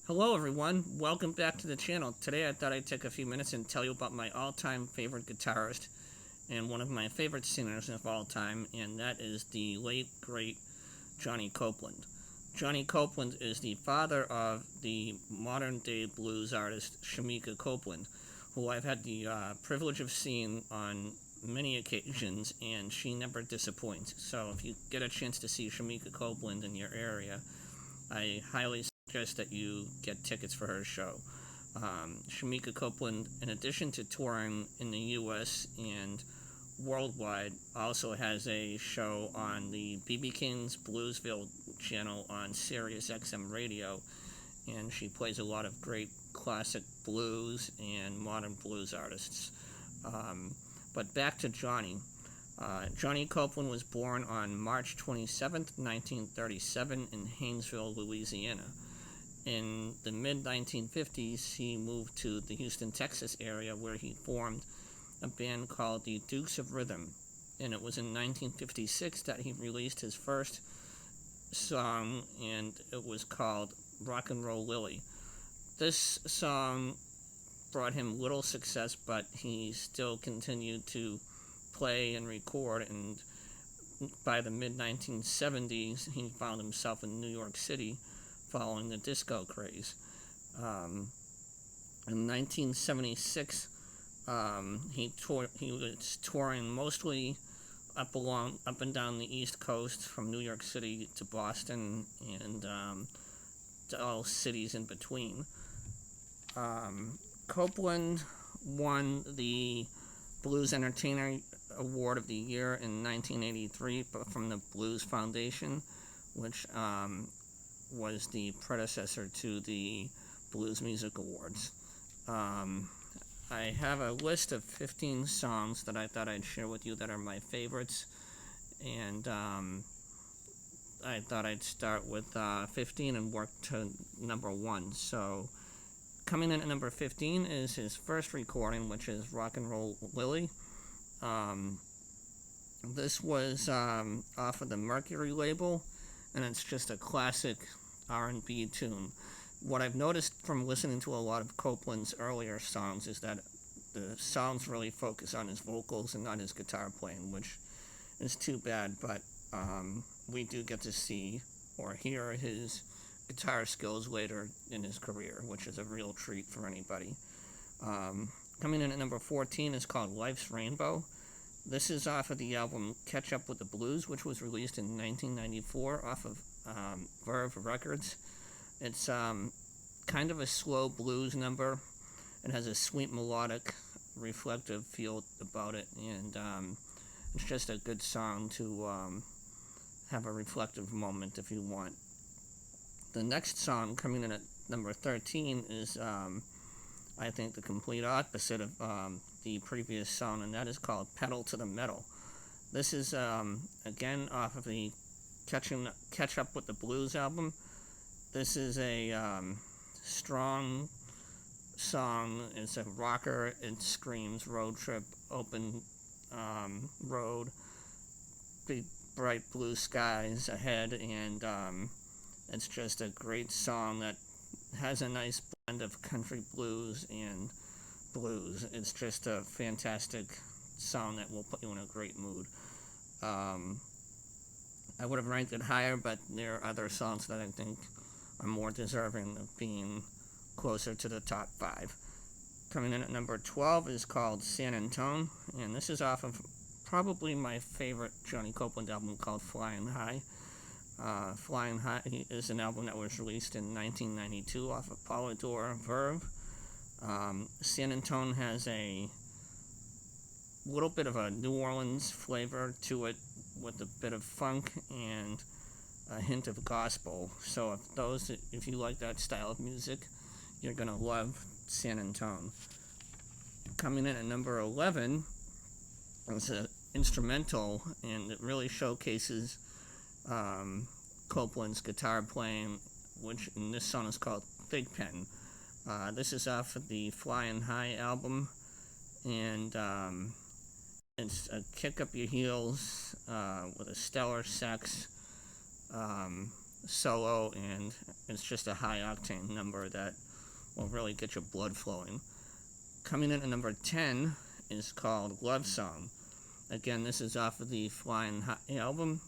Hello everyone, welcome back to the channel. Today I thought I'd take a few minutes and tell you about my all-time favorite guitarist and one of my favorite singers of all time, and that is the late, great Johnny Copeland. Johnny Copeland is the father of the modern-day blues artist Shamika Copeland, who I've had the privilege of seeing on many occasions, and she never disappoints. So if you get a chance to see Shamika Copeland in your area, I highly suggest that you get tickets for her show. Shamika Copeland, in addition to touring in the U.S. and worldwide, also has a show on the B.B. King's Bluesville channel on Sirius XM Radio, and she plays a lot of great classic blues and modern blues artists. But back to Johnny. Johnny Copeland was born on March 27, 1937 in Haynesville, Louisiana. In the mid-1950s, he moved to the Houston, Texas area where he formed a band called the Dukes of Rhythm. And it was in 1956 that he released his first song, and it was called Rock and Roll Lily. This song brought him little success, but he still continued to play and record, and by the mid-1970s he found himself in New York City following the disco craze. In 1976 he was touring mostly up and down the East Coast, from New York City to Boston and to all cities in between. Copeland won the Blues Entertainer Award of the Year in 1983 from the Blues Foundation, which was the predecessor to the Blues Music Awards. I have a list of 15 songs that I thought I'd share with you that are my favorites, and I thought I'd start with 15 and work to number 1. So coming in at number 15 is his first recording, which is Rock and Roll Lily. This was off of the Mercury label, and it's just a classic R&B tune. What I've noticed from listening to a lot of Copeland's earlier songs is that the songs really focus on his vocals and not his guitar playing, which is too bad, but we do get to see or hear his guitar skills later in his career, which is a real treat for anybody. Coming in at number 14 is called Life's Rainbow. This is off of the album Catch Up with the Blues, which was released in 1994 off of Verve Records. It's kind of a slow blues number. It has a sweet melodic, reflective feel about it, and it's just a good song to have a reflective moment if you want. The next song, coming in at number 13, is I think the complete opposite of the previous song, and that is called Pedal to the Metal. This is again off of the Catch Up with the Blues album. This is a strong song. It's a rocker. It screams road trip, open road, big bright blue skies ahead, and it's just a great song that has a nice blend of country blues and blues. It's just a fantastic song that will put you in a great mood. I would have ranked it higher, but there are other songs that I think are more deserving of being closer to the top 5. Coming in at number 12 is called San Antone, and this is off of probably my favorite Johnny Copeland album called Flying High. Flying High is an album that was released in 1992 off of Polydor Verve. San Antone has a little bit of a New Orleans flavor to it, with a bit of funk and a hint of gospel. So if you like that style of music, you're going to love San Antone. Coming in at number 11 is an instrumental, and it really showcases Copeland's guitar playing, which in this song is called Big Pen. This is off of the Flying High album, and it's a kick up your heels with a stellar sax solo, and it's just a high octane number that will really get your blood flowing. Coming in at number 10 is called Love Song. Again, this is off of the Flying High album.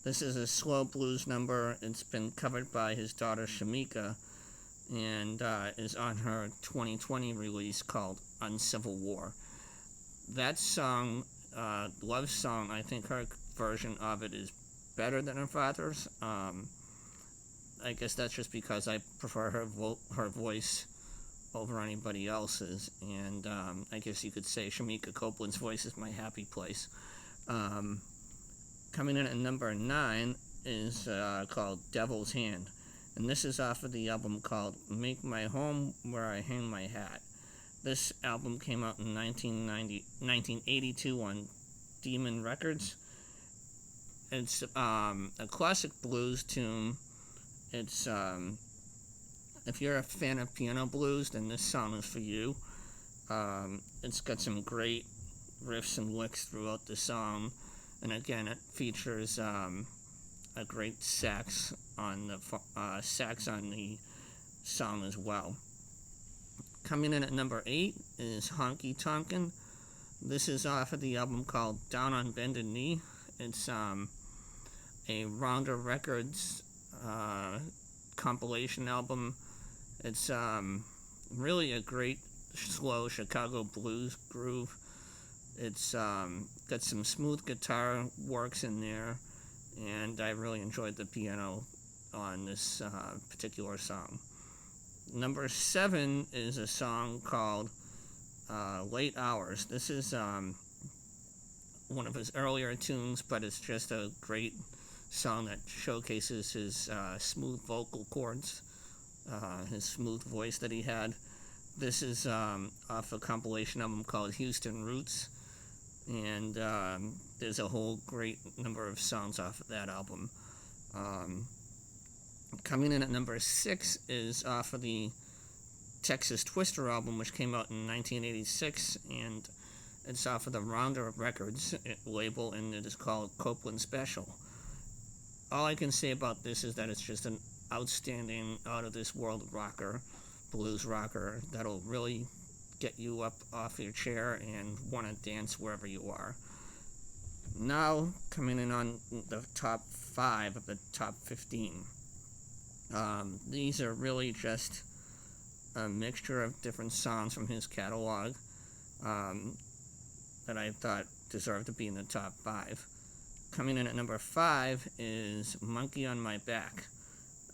This is a slow blues number. It's been covered by his daughter Shamika, and is on her 2020 release called Uncivil War. That song, Love Song, I think her version of it is better than her father's. I guess that's just because I prefer her voice over anybody else's, and I guess you could say Shamika Copeland's voice is my happy place. Coming in at number 9 is called Devil's Hand, and this is off of the album called Make My Home Where I Hang My Hat. This album came out in 1982 on Demon Records. It's a classic blues tune. It's if you're a fan of piano blues, then this song is for you. It's got some great riffs and licks throughout the song, and again, it features a great sax on the song as well. Coming in at number 8 is Honky Tonkin'. This is off of the album called Down on Bended Knee. It's a Rounder Records compilation album. It's really a great slow Chicago blues groove. It's got some smooth guitar works in there, and I really enjoyed the piano on this particular song. Number 7 is a song called Late Hours. This is one of his earlier tunes, but it's just a great song that showcases his smooth vocal cords, his smooth voice that he had. This is off a compilation album called Houston Roots, and there's a whole great number of songs off of that album. Coming in at number 6 is off of the Texas Twister album, which came out in 1986, and it's off of the Rounder Records label, and it is called Copeland Special. All I can say about this is that it's just an outstanding, out-of-this-world rocker, blues rocker, that'll really get you up off your chair and want to dance wherever you are. Now, coming in on the top 5 of the top 15. These are really just a mixture of different songs from his catalog that I thought deserved to be in the top 5. Coming in at number 5 is Monkey on My Back.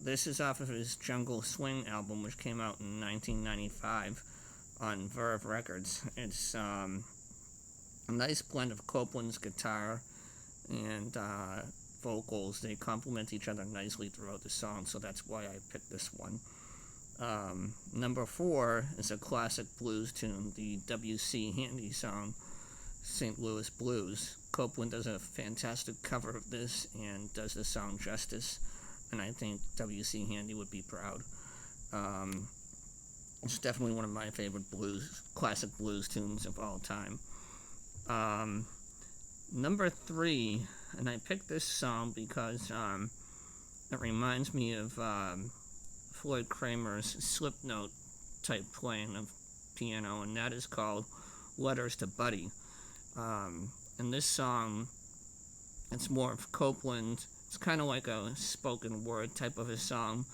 This is off of his Jungle Swing album, which came out in 1995 on Verve Records. It's a nice blend of Copeland's guitar and vocals. They complement each other nicely throughout the song, so that's why I picked this one. Number 4 is a classic blues tune, the W.C. Handy song, St. Louis Blues. Copeland does a fantastic cover of this and does the song justice, and I think W.C. Handy would be proud. It's definitely one of my favorite classic blues tunes of all time. Number 3, and I picked this song because it reminds me of Floyd Kramer's slip note type playing of piano, and that is called Letters to Buddy. And this song, it's more of Copeland. It's kind of like a spoken word type of a song.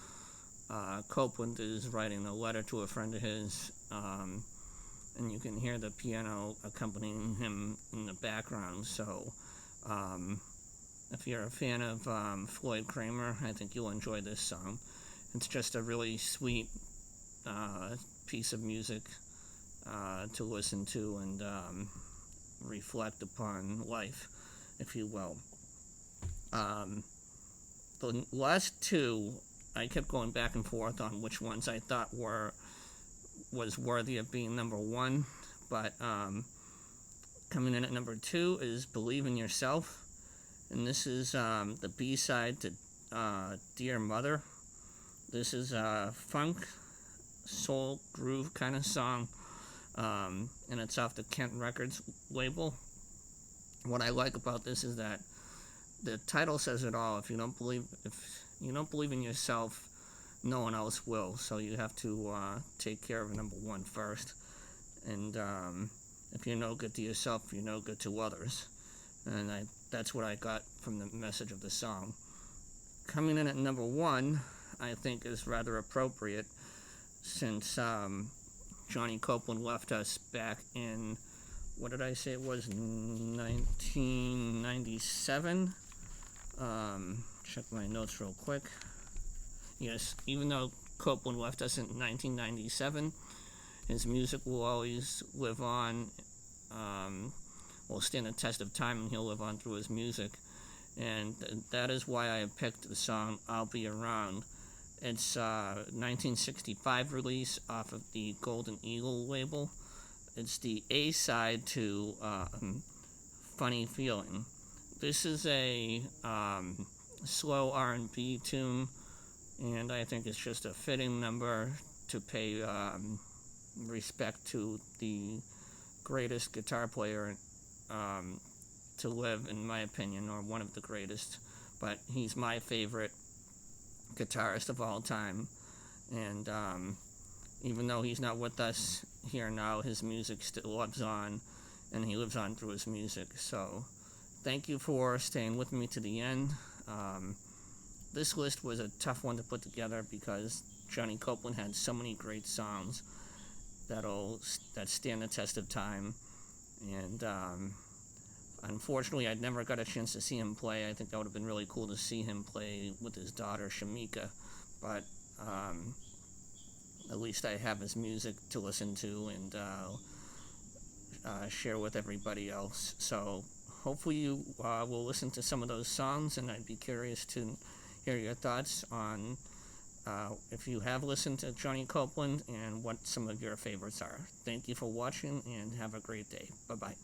Copeland is writing a letter to a friend of his, and you can hear the piano accompanying him in the background. So if you're a fan of Floyd Kramer, I think you'll enjoy this song. It's just a really sweet piece of music to listen to and reflect upon life, if you will. The last 2, I kept going back and forth on which ones I thought was worthy of being number 1, but coming in at number 2 is Believe in Yourself, and this is the B-side to Dear Mother. This is a funk, soul, groove kind of song, and it's off the Kent Records label. What I like about this is that the title says it all. If you don't believe in yourself, no one else will. So you have to take care of number one first. And if you're no good to yourself, you're no good to others. And that's what I got from the message of the song. Coming in at number one, I think is rather appropriate, since Johnny Copeland left us back in, what did I say it was, 1997? Check my notes real quick. Yes, even though Copeland left us in 1997, his music will always live on, will stand the test of time, and he'll live on through his music. And that is why I picked the song I'll Be Around. It's a 1965 release off of the Golden Eagle label. It's the A-side to Funny Feeling. This is a slow R&B tune, and I think it's just a fitting number to pay respect to the greatest guitar player to live, in my opinion, or one of the greatest. But he's my favorite guitarist of all time, and even though he's not with us here now, his music still lives on, and he lives on through his music. So thank you for staying with me to the end. This list was a tough one to put together because Johnny Copeland had so many great songs that stand the test of time, and unfortunately I never got a chance to see him play. I think that would have been really cool to see him play with his daughter Shamika, but at least I have his music to listen to and share with everybody else. So hopefully you will listen to some of those songs, and I'd be curious to hear your thoughts on if you have listened to Johnny Copeland and what some of your favorites are. Thank you for watching, and have a great day. Bye-bye.